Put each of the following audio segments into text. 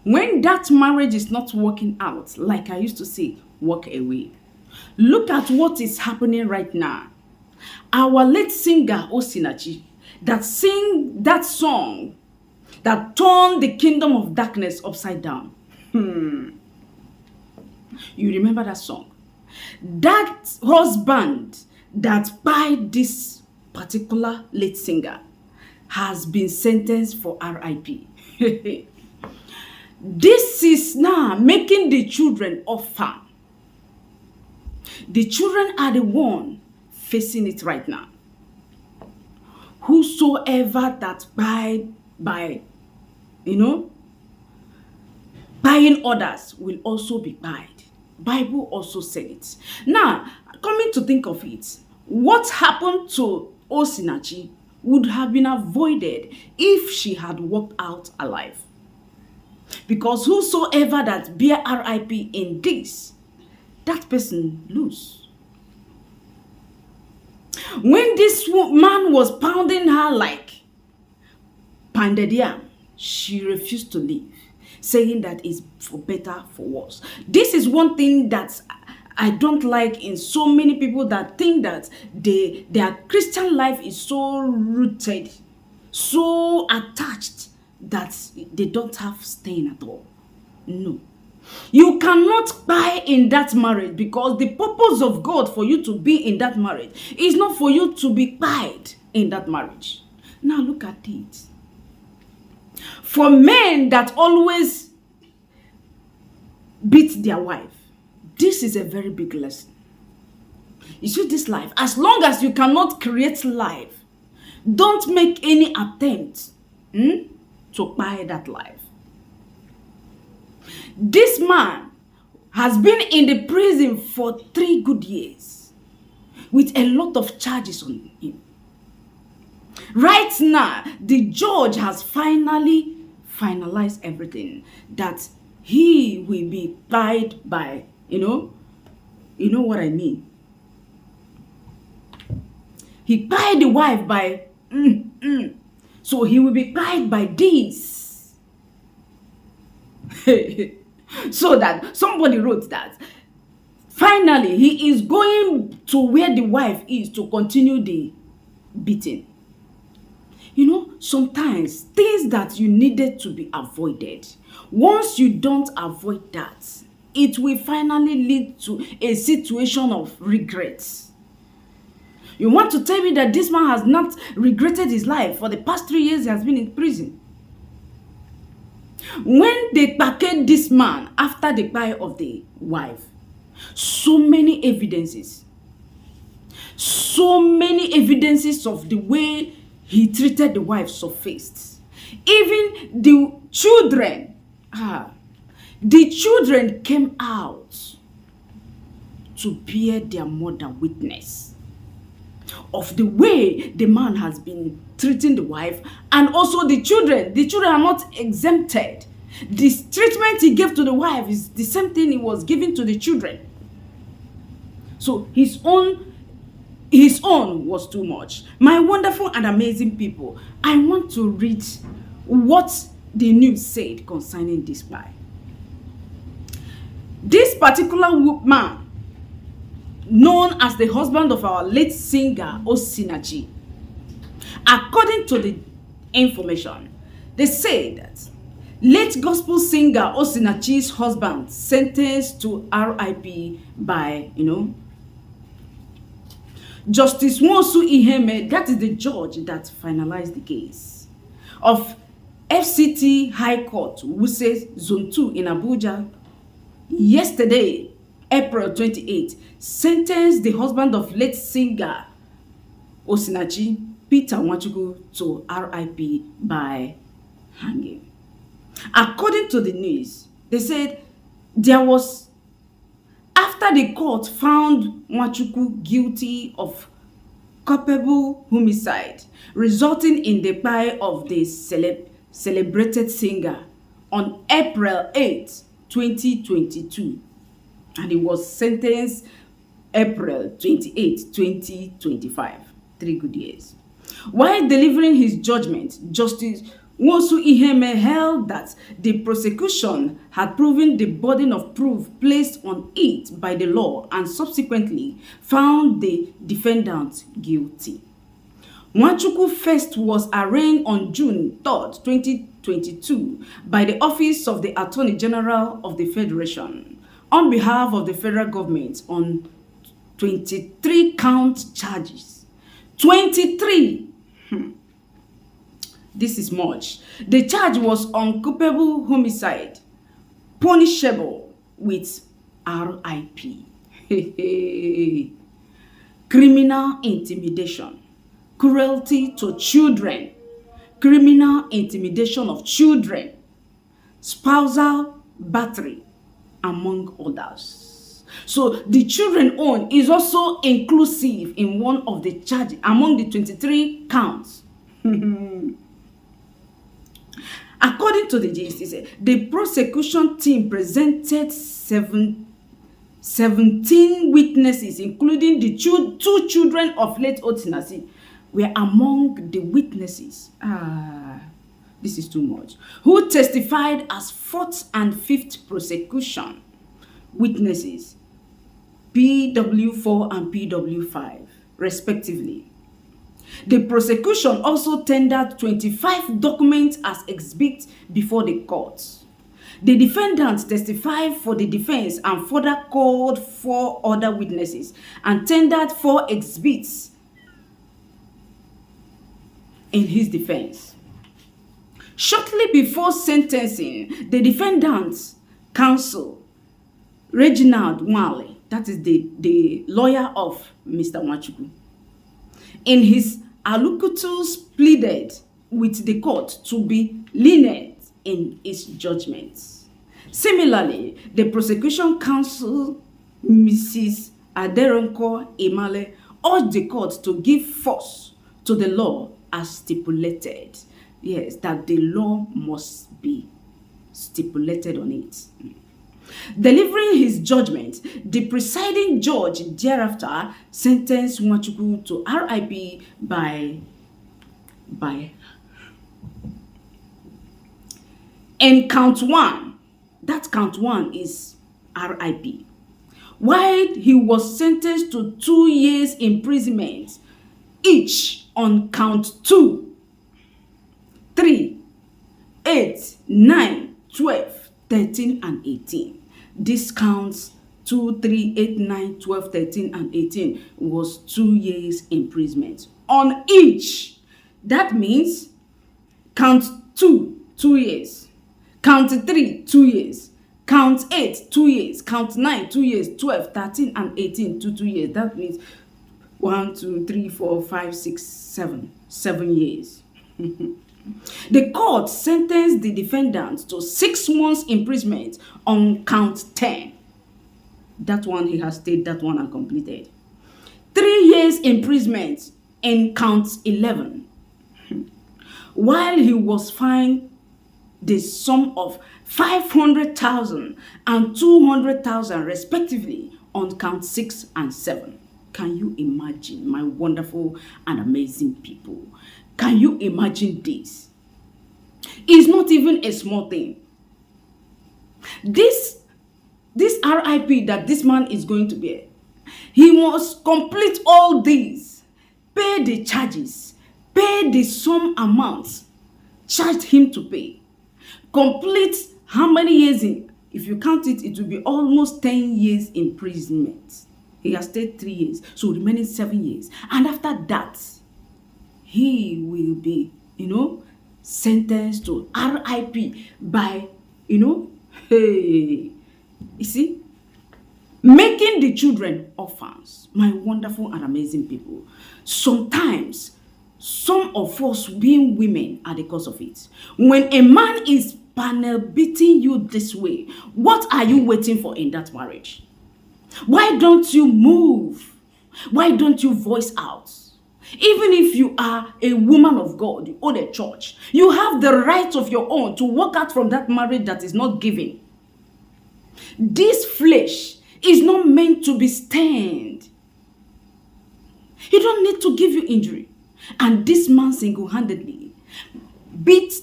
When that marriage is not working out, like I used to say, walk away. Look at what is happening right now. Our late singer, Osinachi, that sing that song that turned the kingdom of darkness upside down. You remember that song? That husband that by this particular late singer has been sentenced for RIP. This is now making the children orphan. The children are the one facing it right now. Whosoever that by buying others will also be buyed. Bible also said it. Now, coming to think of it, what happened to Osinachi would have been avoided if she had walked out alive. Because whosoever that bear RIP in this, that person lose. When this man was pounding her like pounded yam, she refused to leave, saying that it's for better, for worse. This is one thing that I don't like in so many people that think that their Christian life is so rooted, so attached that they don't have staying at all. No. You cannot buy in that marriage, because the purpose of God for you to be in that marriage is not for you to be buyed in that marriage. Now look at it. For men that always beat their wife, this is a very big lesson. You see, this life, as long as you cannot create life, don't make any attempt to buy that life. This man has been in the prison for 3 good years with a lot of charges on him. Right now, the judge has finally finalized everything, that he will be tried by, you know what I mean. He tried the wife by, so he will be tried by this. So that somebody wrote that finally he is going to where the wife is to continue the beating. Sometimes things that you needed to be avoided, once you don't avoid that, it will finally lead to a situation of regrets. You want to tell me that this man has not regretted his life? For the past 3 years he has been in prison. When they packaged this man after the buy of the wife, so many evidences of the way he treated the wife surfaced. Even the children came out to bear their mother witness of the way the man has been treating the wife, and also the children. The children are not exempted. This treatment he gave to the wife is the same thing he was giving to the children. So his own was too much. My wonderful and amazing people, I want to read what the news said concerning this guy. This particular man, known as the husband of our late singer Osinachi, according to the information, they say that late gospel singer Osinachi's husband sentenced to RIP by, Justice Nwosu Iheme, that is the judge that finalized the case, of FCT High Court, Wuse Zone 2 in Abuja, yesterday, April 28, sentenced the husband of late singer Osinachi, Peter Nwachukwu, to RIP by hanging. According to the news, they said there was, after the court found Nwachukwu guilty of culpable homicide, resulting in the death of the celebrated singer on April 8, 2022. And he was sentenced April 28, 2025. 3 good years. While delivering his judgment, Justice Nwosu Iheme held that the prosecution had proven the burden of proof placed on it by the law and subsequently found the defendant guilty. Nwachukwu first was arraigned on June 3rd, 2022 by the Office of the Attorney General of the Federation on behalf of the federal government on 23 count charges. 23! This is much. The charge was unculpable homicide, punishable with RIP. Criminal intimidation, cruelty to children, criminal intimidation of children, spousal battery, among others. So the children own is also inclusive in one of the charges among the 23 counts. According to the gist, the prosecution team presented 17 witnesses, including the two children of late Osinachi, were among the witnesses. This is too much. Who testified as fourth and fifth prosecution witnesses, PW4 and PW5, respectively. The prosecution also tendered 25 documents as exhibits before the court. The defendants testified for the defense and further called 4 other witnesses and tendered 4 exhibits in his defense. Shortly before sentencing, the defendant's counsel, Reginald Nwale, that is the lawyer of Mr. Nwachukwu, in his allocutions pleaded with the court to be lenient in its judgments. Similarly, the prosecution counsel, Mrs. Aderonko Emale, urged the court to give force to the law as stipulated. Yes, that the law must be stipulated on it. Delivering his judgment, the presiding judge thereafter sentenced Nwachukwu to RIP by in count 1. That count 1 is RIP. While he was sentenced to 2 years imprisonment each on count 2, 3, 8, 9, 12, 13, and 18. This counts 2, 3, 8, 9, 12, 13, and 18 was 2 years imprisonment on each. That means count 2, 2 years. Count 3, 2 years. Count 8, 2 years. Count 9, 2 years. 12, 13, and 18, 2 years. That means 1, 2, 3, 4, 5, 6, 7. 7 years. The court sentenced the defendant to 6 months imprisonment on count 10. That one he has stayed, that one and completed. 3 years imprisonment in count 11. While he was fined the sum of 500,000 and 200,000 respectively on count 6 and 7. Can you imagine, my wonderful and amazing people? Can you imagine this? It's not even a small thing. This RIP that this man is going to bear, he must complete all these, pay the charges, pay the sum amounts charged him to pay, complete how many years in? If you count it, it will be almost 10 years imprisonment. He has stayed 3 years, so remaining 7 years. And after that, he will be, sentenced to RIP by, hey, you see, making the children orphans. My wonderful and amazing people. Sometimes, some of us being women are the cause of it. When a man is panel beating you this way, what are you waiting for in that marriage? Why don't you move? Why don't you voice out? Even if you are a woman of God, you own a church, you have the right of your own to walk out from that marriage that is not giving. This flesh is not meant to be stained. He don't need to give you injury. And this man single-handedly beat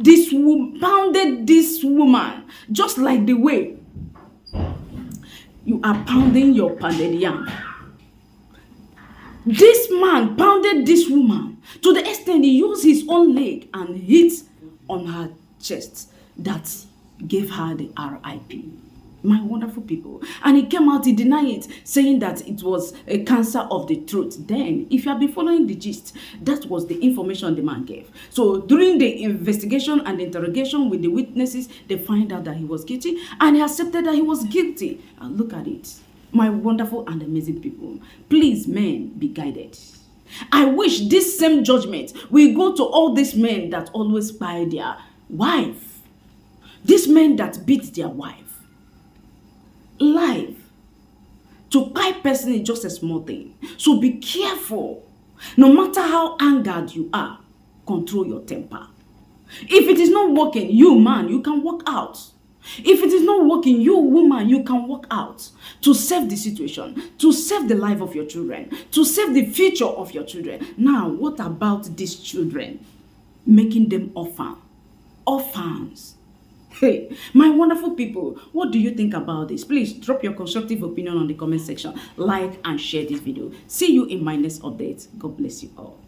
pounded this woman, just like the way you are pounding your pounded yam. This man pounded this woman to the extent he used his own leg and hit on her chest. That gave her the RIP. My wonderful people. And he came out, he denied it, saying that it was a cancer of the throat. Then, if you have been following the gist, that was the information the man gave. So, during the investigation and interrogation with the witnesses, they find out that he was guilty, and he accepted that he was guilty. And look at it. My wonderful and amazing people. Please, men, be guided. I wish this same judgment will go to all these men that always buy their wife. These men that beat their wife. Life. To buy person is just a small thing. So be careful. No matter how angered you are, control your temper. If it is not working, you man, you can walk out. If it is not working, you woman, you can walk out to save the situation, to save the life of your children, to save the future of your children. Now, what about these children? Making them orphans. Hey, my wonderful people, what do you think about this? Please drop your constructive opinion on the comment section. Like and share this video. See you in my next update. God bless you all.